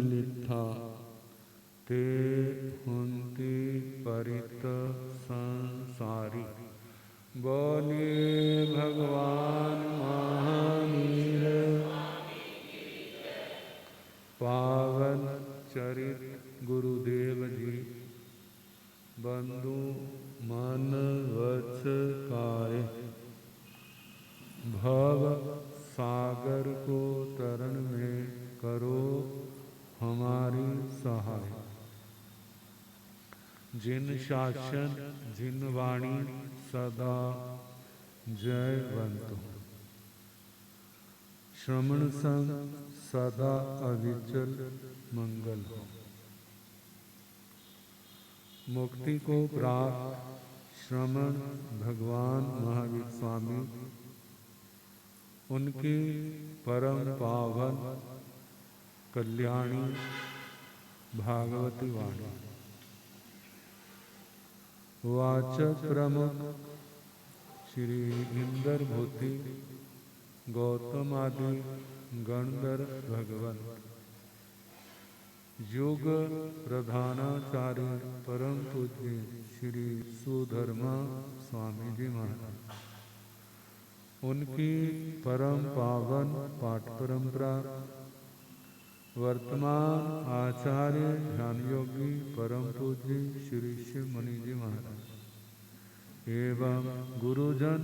मिलिथा ते हुंती परित संसारी। बोले भगवान महावीर पावन चरित गुरुदेव जी। बंधु मन वच काय भव सागर को तरण में करो हमारी सहाय। जिन शासन जिन वाणी सदा जयवंत हो। श्रमण संग सदा अविचल मंगल हो। मुक्ति को प्राप्त श्रमण भगवान महावीर स्वामी उनकी परम पावन कल्याणी भागवती वाणी। वाचक प्रमुख श्री इंद्र भूति गौतम आदि गणधर भगवन। युग प्रधानाचार्य परम पूज्य श्री सुधर्मा स्वामी जी महाराज। उनकी परम पावन पाठ परंपरा वर्तमान आचार्य ध्यान योगी परम पूज्य श्री शिव मुनि जी महाराज एवं गुरुजन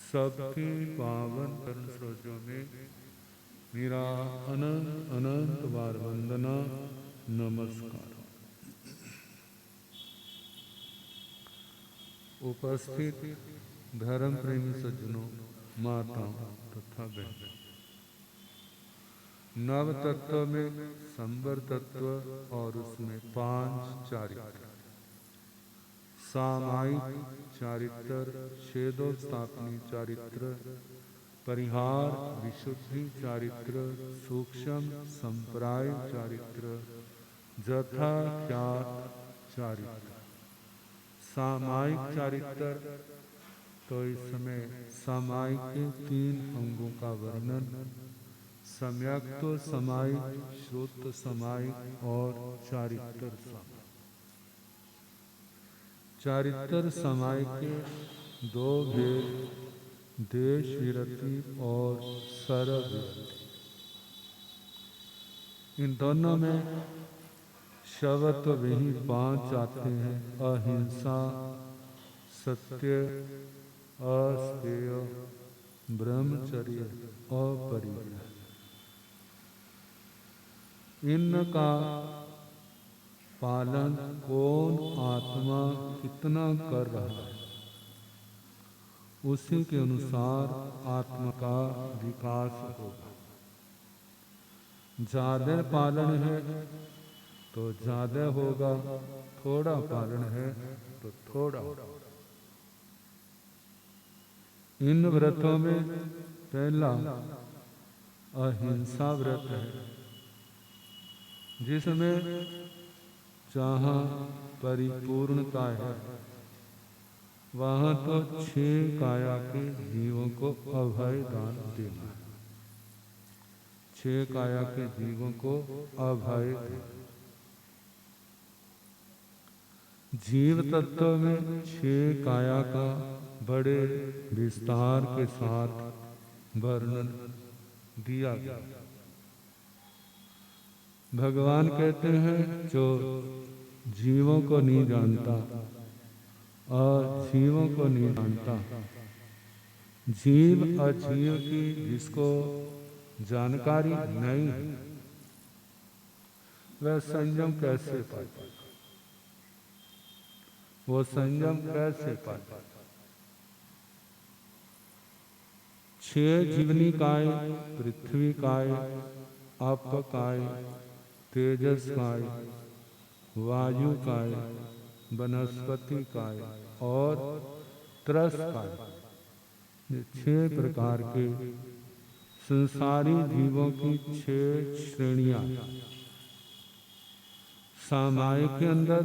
सबकी पावन कर्ण स्रोतों में मेरा अनंत अनंत बार वंदना नमस्कार। उपस्थित धर्म प्रेमी सज्जनों, माताओं तथा बहनों, नव तत्व में संवर तत्व और उसमें 5 चारित्र, सामायिक चारित्र, छेदोत्स्थापनी चारित्र, परिहार विशुद्धि चारित्र, सूक्ष्म संप्राय चारित्र, यथाख्यात चारित्र। सामायिक चारित्र तो इसमें सामायिक के 3 अंगों का वर्णन, सम्यक तो समायिक, श्रुत समायिक और चारित्र समायिक। चारित्र समायिक के 2 भेद, देश विरति और सरल विरति। इन दोनों में शब्द वही 5 आते हैं, अहिंसा, सत्य, अस्तेय, ब्रह्मचर्य और परिग्रह। इनका पालन कौन आत्मा कितना कर रहा है, उसी के अनुसार आत्मा का विकास होगा। ज्यादा पालन है तो ज्यादा होगा, थोड़ा पालन है तो थोड़ा होगा। इन व्रतों में पहला अहिंसा व्रत है, जिसमें जहाँ परिपूर्णता है वहाँ तो 6 काया के जीवों को अभय दान देना है। 6 काया के जीवों को अभय देना। जीव तत्व में 6 काया का बड़े विस्तार के साथ वर्णन दिया गया। भगवान कहते हैं जो जीवों को नहीं जानता और जीवों को नहीं जानता, जीव अजीव की जिसको जानकारी नहीं है वह संयम कैसे पाता, वो संयम कैसे पाता। 6 जीवनी काय, पृथ्वी काय, आप काय, तेजस काय, वायु काय, वनस्पति काय और त्रस काय, ये 6 प्रकार के संसारी जीवों की 6 श्रेणियां। सामायिक के अंदर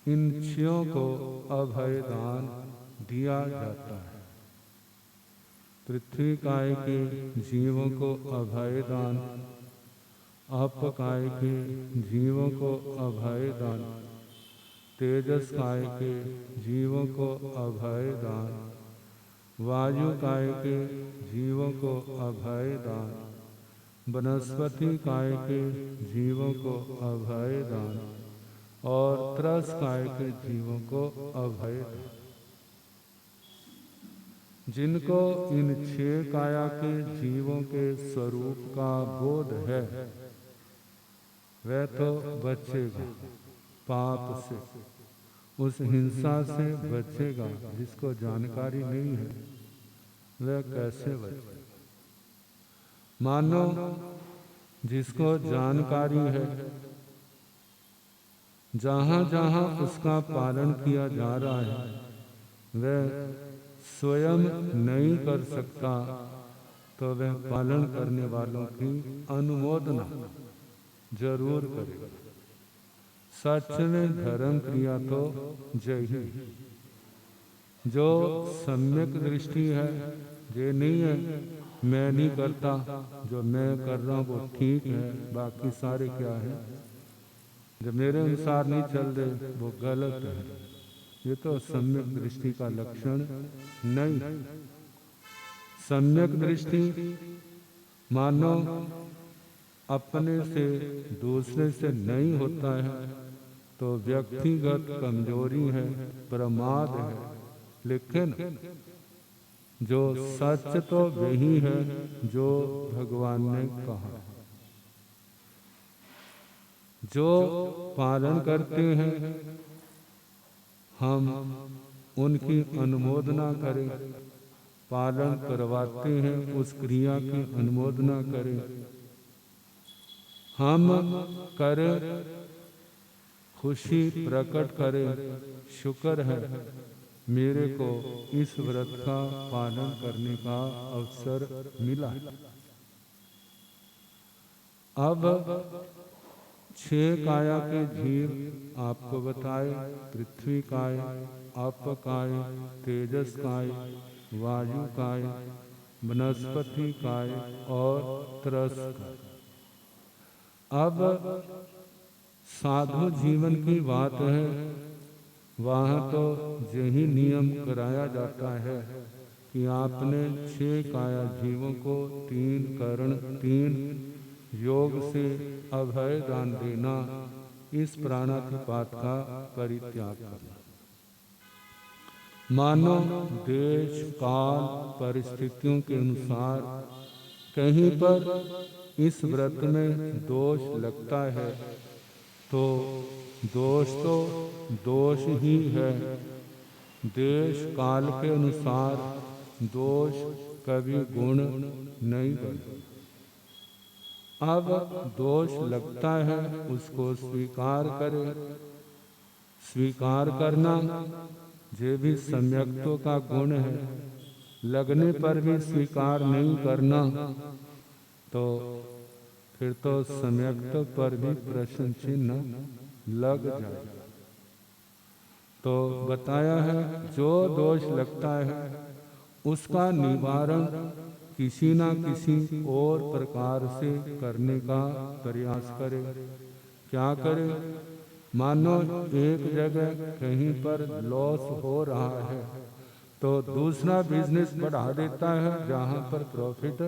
इन 6 को अभय दान दिया जाता है। पृथ्वी काय के जीवों को अभय दान आप काय के जीवों को अभय दान, तेजस काय के जीवों को अभय दान, वायु काय के जीवों को अभय दान, वनस्पति काय के जीवों को अभय दान और त्रस काय के जीवों को अभय दान। जिनको इन 6 काया के जीवों के स्वरूप का बोध है वह तो बचेगा पाप से, उस हिंसा से बचेगा। जिसको जानकारी नहीं है वह कैसे बचे? मानो जिसको जानकारी है, जहां जहां उसका पालन किया जा रहा है वह स्वयं नहीं कर सकता, तो वह पालन करने वालों की अनुमोदना जरूर करेगा। सच में धर्म क्रिया तो जय ही। जो सम्यक दृष्टि है, ये नहीं है मैं नहीं करता, जो मैं कर रहा हूँ वो ठीक है, बाकी सारे क्या है जो मेरे अनुसार नहीं चल रहे वो गलत है। ये तो सम्यक दृष्टि का लक्षण नहीं। सम्यक दृष्टि मानो अपने से दूसरे से नहीं होता है तो व्यक्तिगत कमजोरी है, प्रमाद है। लेकिन जो सच तो वही है जो भगवान ने कहा। जो पालन करते हैं हम उनकी अनुमोदना करें, पालन करवाते हैं उस क्रिया की अनुमोदना करें, हम करें, खुशी प्रकट करें, शुक्र है मेरे को इस व्रत का पालन करने का अवसर मिला। अब 6 काया के जीव आपको बताए, पृथ्वी काय, आप काय, तेजस काय, वायु काय, वनस्पति काय और त्रस काय। अब साधु जीवन की बात है, वहाँ तो यही नियम कराया जाता है कि आपने 6 काया जीवों को 3 करण 3 योग से अभय दान देना, इस प्राणातिपात का परित्याग करना। मानो देश काल परिस्थितियों के अनुसार कहीं पर इस व्रत में दोष लगता है तो दोष ही है। देश काल के अनुसार दोष कभी गुण नहीं बनता। अब दोष लगता है उसको स्वीकार करे। स्वीकार करना ये भी सम्यक्त्व का गुण है। लगने पर भी स्वीकार नहीं करना तो फिर तो सम्यक्त्व पर भी प्रश्न चिन्ह लग जाए। तो बताया है जो दोष लगता है उसका निवारण किसी ना किसी और प्रकार से करने का प्रयास करे। क्या करे? मानो एक जगह कहीं पर लॉस हो रहा है तो दूसरा बिजनेस बढ़ा देता है जहाँ पर प्रॉफिट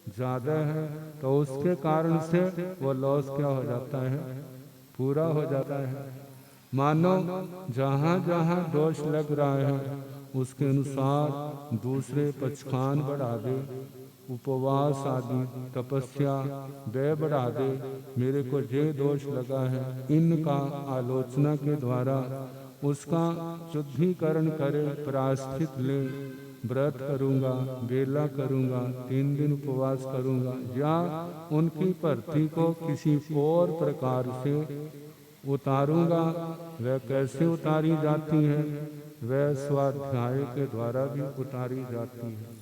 ज़्यादा है, तो उसके कारण से वो लॉस क्या हो जाता है, पूरा हो जाता है। मानो जहाँ जहाँ दोष लग रहा है उसके अनुसार दूसरे पक्षखान बढ़ा दे, उपवास आदि तपस्या व्यय बढ़ा दे। मेरे को ये दोष लगा है, इनका आलोचना के द्वारा उसका शुद्धिकरण करे, प्रायश्चित ले, व्रत करूँगा, बेला करूँगा, 3 दिन उपवास करूँगा, या उनकी प्रति को किसी और प्रकार से उतारूँगा। वह कैसे उतारी जाती है? वह स्वाध्याय के द्वारा भी उतारी जाती है।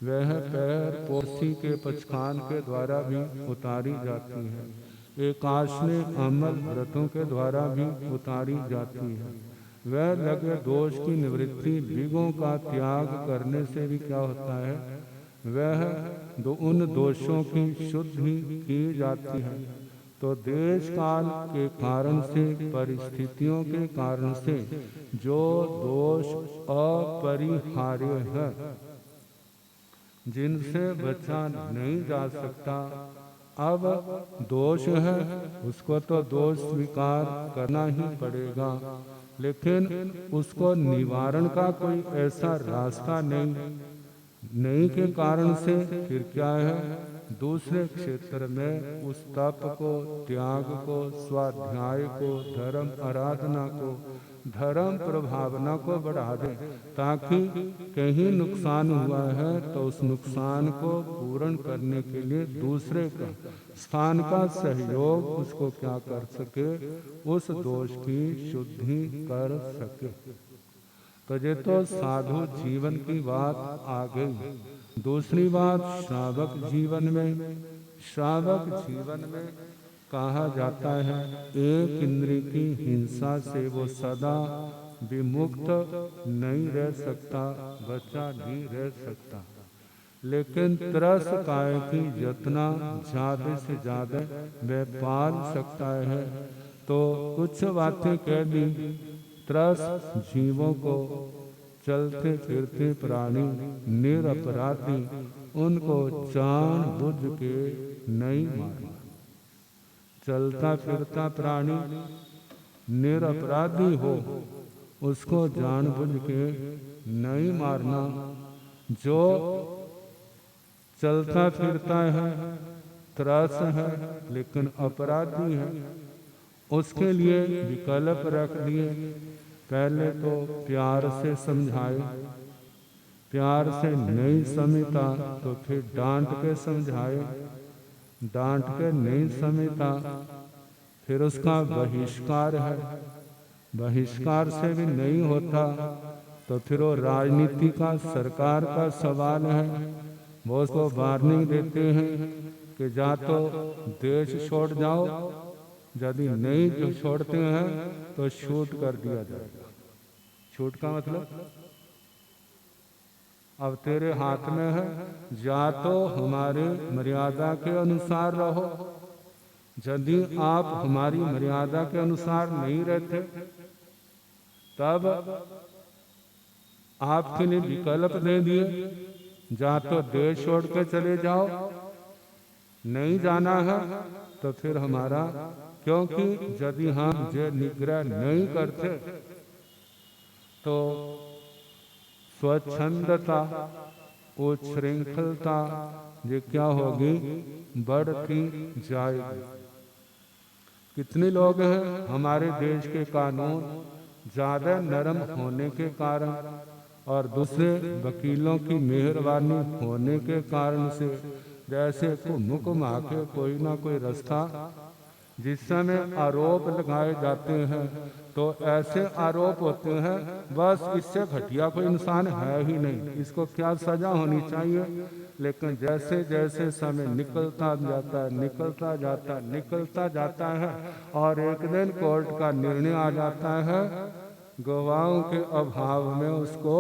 वह पैर पोसी के पचखान के द्वारा भी उतारी जाती है। एकाशने अमल व्रतों के द्वारा भी उतारी जाती है। वह लगे दोष की निवृत्ति विगों का त्याग करने से भी क्या होता है, वह उन दोषों की शुद्धि की जाती है। तो देश काल के कारण से, परिस्थितियों के कारण से जो दोष अपरिहार्य है, जिनसे बचा नहीं जा सकता, अब दोष है उसको तो दोष स्वीकार करना ही पड़ेगा, लेकिन उसको निवारण का कोई ऐसा रास्ता नहीं के कारण से फिर क्या है, दूसरे क्षेत्र में उस तप को, त्याग को, स्वाध्याय को, धर्म आराधना को, धर्म प्रभावना को बढ़ा दे, ताकि कहीं नुकसान हुआ है तो उस नुकसान को पूर्ण करने के लिए दूसरे का स्थान का सहयोग उसको क्या कर सके, उस दोष की शुद्धि कर सके। तो ये तो साधु जीवन की बात आ गई। दूसरी बात श्रावक जीवन में कहा जाता है, एक इंद्रिय की हिंसा से वो सदा विमुक्त नहीं रह सकता, बचा नहीं रह सकता, लेकिन त्रस काय की जितना ज्यादा से ज्यादा वह पाल सकता है। तो कुछ बातें कह दी। त्रस जीवों को, चलते फिरते प्राणी निरपराधी, उनको जान बुझ के नहीं मारना। चलता फिरता प्राणी निरपराधी हो, उसको जान बुझ के नहीं मारना। जो चलता फिरता है, त्रस है, लेकिन अपराधी है, उसके लिए विकल्प रख दिए। पहले तो प्यार से समझाए, प्यार से नहीं समझता तो फिर डांट के समझाए, डांट के नहीं समझता फिर उसका बहिष्कार है, बहिष्कार से भी नहीं होता तो फिर वो राजनीति का, सरकार का सवाल है। वो उसको वार्निंग देते हैं कि जा तो देश छोड़ जाओ, यदि नहीं जो छोड़ते हैं तो शूट कर दिया जाएगा। शूट का मतलब अब तेरे हाथ में है, या तो हमारे मर्यादा के अनुसार रहो, यदि आप हमारी मर्यादा के अनुसार नहीं रहते तब आपके लिए विकल्प दे दिए, या तो देश छोड़ के चले जाओ, नहीं जाना है तो फिर हमारा, क्योंकि यदि हम ये निग्रह नहीं करते तो स्वच्छंदता, उच्छृंखलता ये क्या होगी, बढ़ती जाएगी। कितने लोग हैं हमारे देश के कानून ज्यादा नरम होने के कारण और दूसरे वकीलों की मेहरबानी होने के कारण से जैसे घुमा के कोई ना कोई रास्ता, जिस समय आरोप लगाए जाते हैं तो ऐसे आरोप होते हैं बस इससे घटिया कोई इंसान है ही नहीं, इसको क्या सजा होनी चाहिए। लेकिन जैसे जैसे समय निकलता जाता है और एक दिन कोर्ट का निर्णय आ जाता है, गवाहों के अभाव में उसको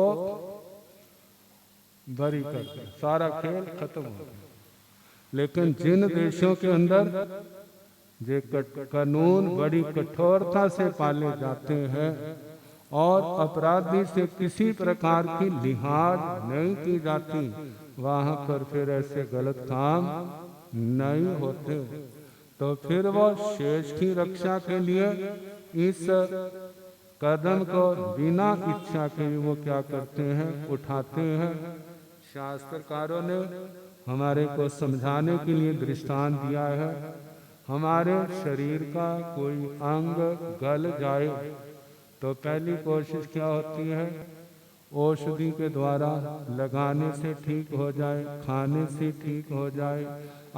बरी करते, सारा खेल खत्म हो गया। लेकिन जिन देशों के अंदर ये कानून बड़ी कठोरता से पाले जाते हैं और अपराधी से किसी प्रकार की लिहाज नहीं की जाती, वहां पर फिर ऐसे गलत काम नहीं होते। तो फिर वो शेष की रक्षा के लिए इस कदम को बिना इच्छा के वो क्या करते हैं, उठाते हैं। शास्त्रकारों ने हमारे को समझाने के लिए दृष्टांत दिया है। हमारे शरीर का कोई अंग गल जाए तो पहली कोशिश क्या होती है, औषधि के द्वारा लगाने से ठीक हो जाए, खाने से ठीक हो जाए,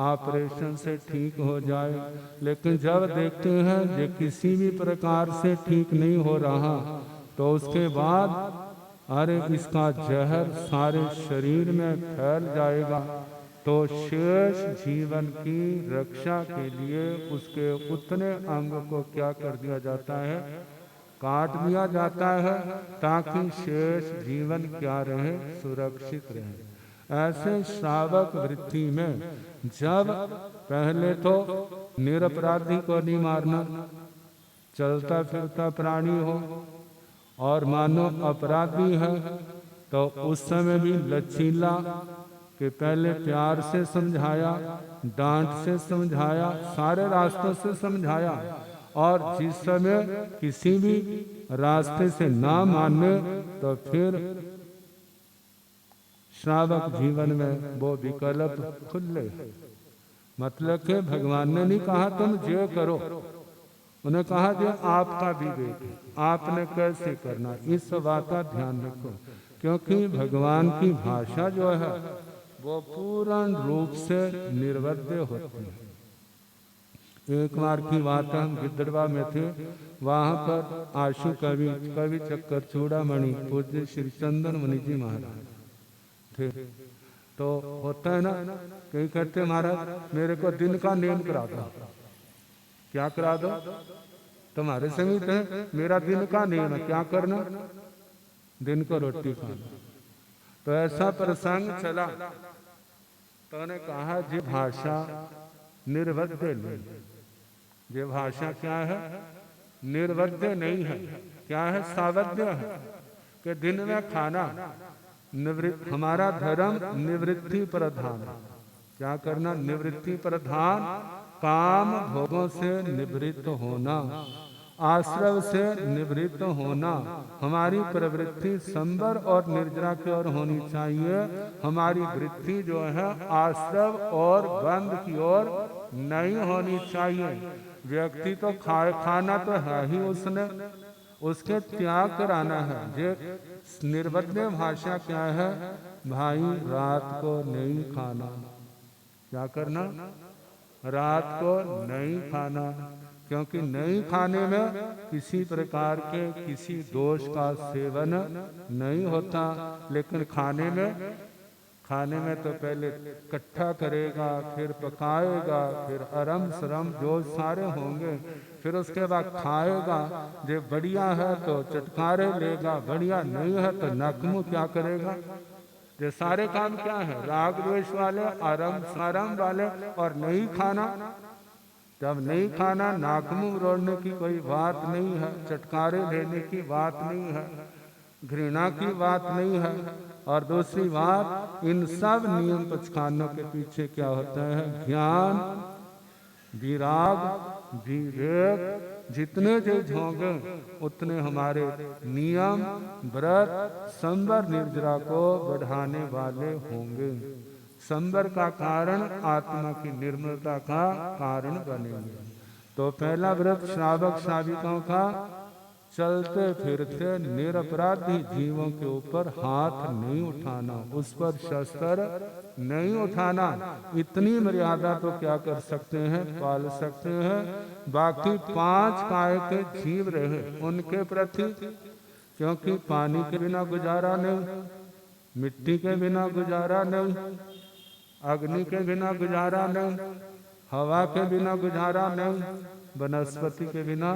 ऑपरेशन से ठीक हो जाए। लेकिन जब देखते हैं ये किसी भी प्रकार से ठीक नहीं हो रहा तो उसके बाद अरे इसका जहर सारे शरीर में फैल जाएगा, तो शेष जीवन की रक्षा के लिए उसके उतने अंग को क्या कर दिया जाता है, काट दिया जाता है, ताकि शेष जीवन क्या रहे, सुरक्षित रहे। ऐसे श्रावक वृत्ति में जब पहले तो निरपराधी को नहीं मारना, चलता फिरता प्राणी हो और मानो अपराधी है तो उस समय भी लचीला कि पहले प्यार से समझाया, डांट से समझाया, सारे रास्तों से समझाया, और जिस समय किसी भी रास्ते से ना माने तो फिर श्रावक जीवन में वो विकल्प खुले। मतलब कि भगवान ने नहीं कहा तुम जो करो, उन्हें कहा जो आपका विवेक है, आपने कैसे करना, इस बात का ध्यान रखो। क्योंकि भगवान की भाषा जो है वो पूर्ण रूप से निर्वध्य होती है। एक बार की बात हम गिद्धड़वा में थे, वहां पर आशु कवि चक्कर चूड़ामणि पूज्य श्री चंदन मुनि जी महाराज थे। तो होता है ना, कहीं कहते महाराज मेरे को दिन का नियम करा दो। क्या करा दो? तुम्हारे समीप है, मेरा दिन का नियम है, क्या करना? दिन को रोटी खाना। तो ऐसा प्रसंग चला तो उन्होंने कहा जी भाषा निर्वध्य नहीं, ये भाषा क्या है? निर्वध्य नहीं है, क्या है? सावध्य है कि दिन में खाना निवृत्त, हमारा धर्म निवृत्ति प्रधान। क्या करना? निवृत्ति प्रधान, काम भोगों से निवृत्त होना, आश्रव से निवृत्त होना। हमारी प्रवृत्ति संवर और निर्जरा की ओर होनी चाहिए। हमारी वृत्ति जो है आश्रव और बंध की ओर नहीं होनी चाहिए। व्यक्ति तो खाना तो है ही उसने, उसके त्याग कराना है। ये निर्वध्य भाषा क्या है? भाई रात को नहीं खाना। क्या करना? रात को नहीं खाना, क्योंकि नहीं खाने में किसी प्रकार के किसी दोष का सेवन नहीं होता। लेकिन खाने में तो पहले इकट्ठा करेगा, फिर पकाएगा, फिर अरम शरम जो सारे होंगे, फिर उसके बाद खाएगा। जो बढ़िया है तो चटकारे लेगा, बढ़िया नहीं है तो नकमु क्या करेगा। ये सारे काम क्या है? राग द्वेष वाले, अरम शरम वाले। और नहीं खाना, जब नहीं खाना, नाकमुंह रोड़ने की कोई बात नहीं है, चटकारे लेने की बात नहीं है, घृणा की बात नहीं है। और दूसरी बात, इन सब नियम पचखानों के पीछे क्या होता है? ज्ञान, विराग, विवेक। जितने चीज होंगे उतने हमारे नियम, व्रत, संवर, निर्जरा को बढ़ाने वाले होंगे। संवर का कारण आत्मा की निर्मलता का कारण बनेंगे। तो पहला व्रत श्रावक श्राविकाओं का चलते फिरते निरपराधी जीवों के ऊपर हाथ नहीं उठाना, उस पर शस्त्र नहीं उठाना। इतनी मर्यादा तो क्या कर सकते हैं? पाल सकते हैं। बाकी 5 काय के जीव रहे उनके प्रति, क्योंकि पानी के बिना गुजारा नहीं, मिट्टी के बिना गुजारा नहीं, अग्नि के बिना गुजारा नहीं, हवा के बिना गुजारा नहीं, वनस्पति के बिना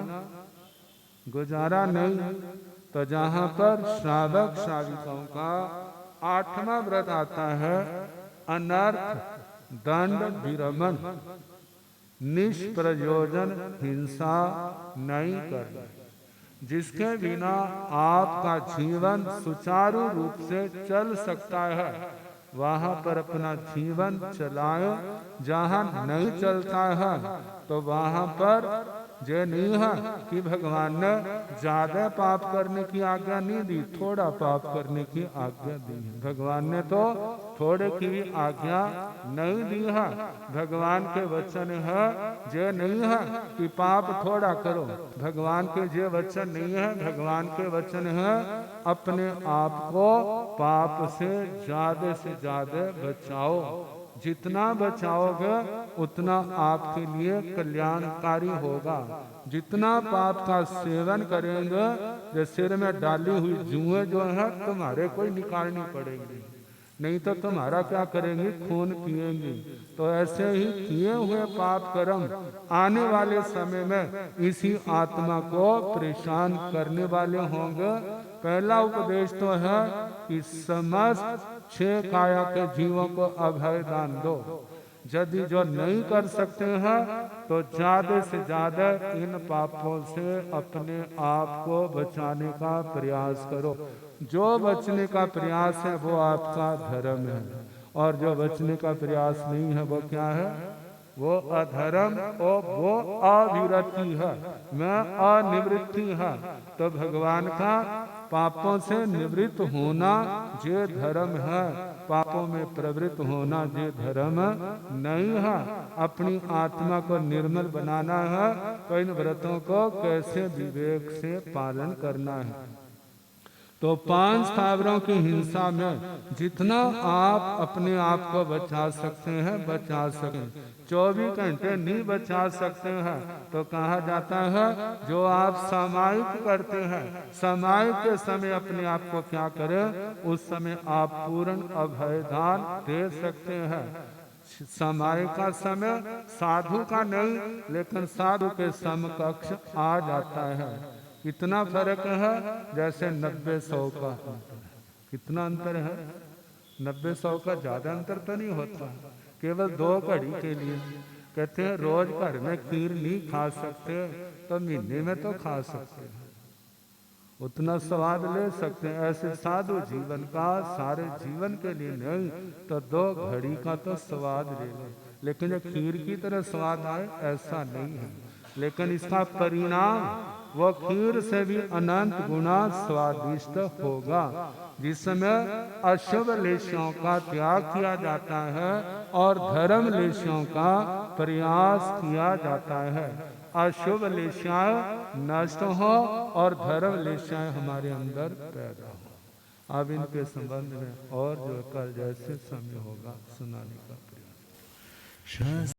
गुजारा नहीं। तो जहां पर श्रावक श्राविकाओं का 8वां व्रत आता है, अनर्थ, दंड, विरमण, निष्प्रयोजन हिंसा नहीं करना, जिसके बिना आपका जीवन सुचारू रूप से चल सकता है वहां पर अपना जीवन चलाए। जहां नहीं चलता है तो वहां पर ये नहीं है कि भगवान ने ज्यादा पाप करने की आज्ञा नहीं दी, थोड़ा पाप करने की आज्ञा दी है। भगवान ने तो थोड़े की भी आज्ञा नहीं दी है। भगवान के वचन है ये नहीं है कि पाप थोड़ा करो, भगवान के ये वचन नहीं है। भगवान के वचन है अपने आप को पाप से ज्यादा बचाओ। जितना बचाओगे उतना आपके लिए कल्याणकारी होगा। जितना पाप का सेवन करेंगे, जो सिर में डाली हुई जुएं जो है तुम्हारे कोई निकालनी पड़ेगी, नहीं तो तुम्हारा क्या करेंगे? खून पिएंगे। तो ऐसे ही किए हुए पाप कर्म आने वाले समय में इसी आत्मा को परेशान करने वाले होंगे। पहला उपदेश तो है कि समस्त 6 काया के जीवों को अभय दान दो। यदि जो नहीं कर सकते हैं तो ज्यादा से ज्यादा इन पापों से अपने आप को बचाने का प्रयास करो। जो बचने का प्रयास है वो आपका धर्म है, और जो बचने का प्रयास नहीं है वो क्या है? वो अधर्म और वो अविरति है, मैं अनिवृत्ति है। तो भगवान का पापों से निवृत्त होना ये धर्म है, पापों में प्रवृत्त होना ये धर्म नहीं है। अपनी आत्मा को निर्मल बनाना है तो इन व्रतों को कैसे विवेक से पालन करना है। तो 5 स्थावरों की हिंसा में जितना आप अपने आप को बचा सकते हैं बचा सकें। 24 घंटे नहीं बचा सकते हैं तो कहा जाता है जो आप सामायिक करते हैं, सामायिक के समय अपने आप को क्या करें, उस समय आप पूर्ण अभयदान दे सकते हैं। सामायिक का समय साधु का नहीं, लेकिन साधु के समकक्ष आ जाता है। इतना फर्क है जैसे 90-100 का अंतर। कितना अंतर है? 90-100 का ज्यादा अंतर तो नहीं होता, केवल 2 घड़ी के लिए। कहते हैं रोज घर में खीर नहीं खा सकते तो महीने में तो खा सकते हैं, उतना स्वाद ले सकते हैं। ऐसे साधु जीवन का सारे जीवन के लिए नहीं तो 2 घड़ी का तो स्वाद ले लो, लेकिन जो खीर की तरह स्वाद आए ऐसा नहीं है। लेकिन इसका परिणाम वो खीर से भी अनंत गुना स्वादिष्ट होगा। जिसमें अशुभ लेशों का त्याग किया जाता है और धर्म लेशों का प्रयास किया जाता है। अशुभ लेशाएं नष्ट हो और धर्म लेशाएं हमारे अंदर पैदा हो। अब इनके संबंध में और जो कल जैसे समय होगा सुनाने का प्रयास।